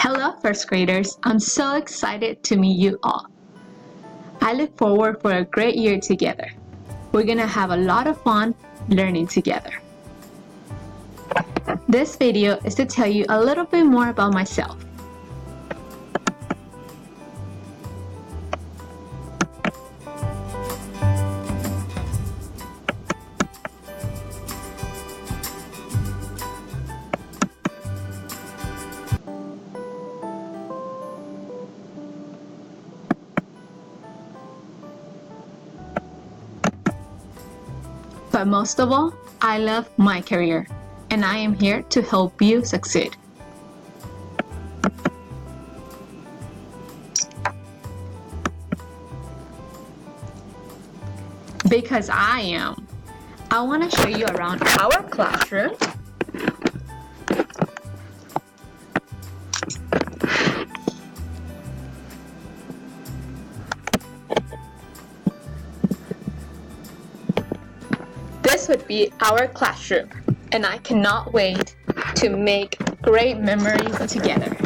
Hello, first graders. I'm so excited to meet you all. I look forward for a great year together. We're gonna have a lot of fun learning together. This video is to tell you a little bit more about myself. But most of all, I love my career, and I am here to help you succeed. Because I am. I want to show you around our classroom. This would be our classroom, and I cannot wait to make great memories together.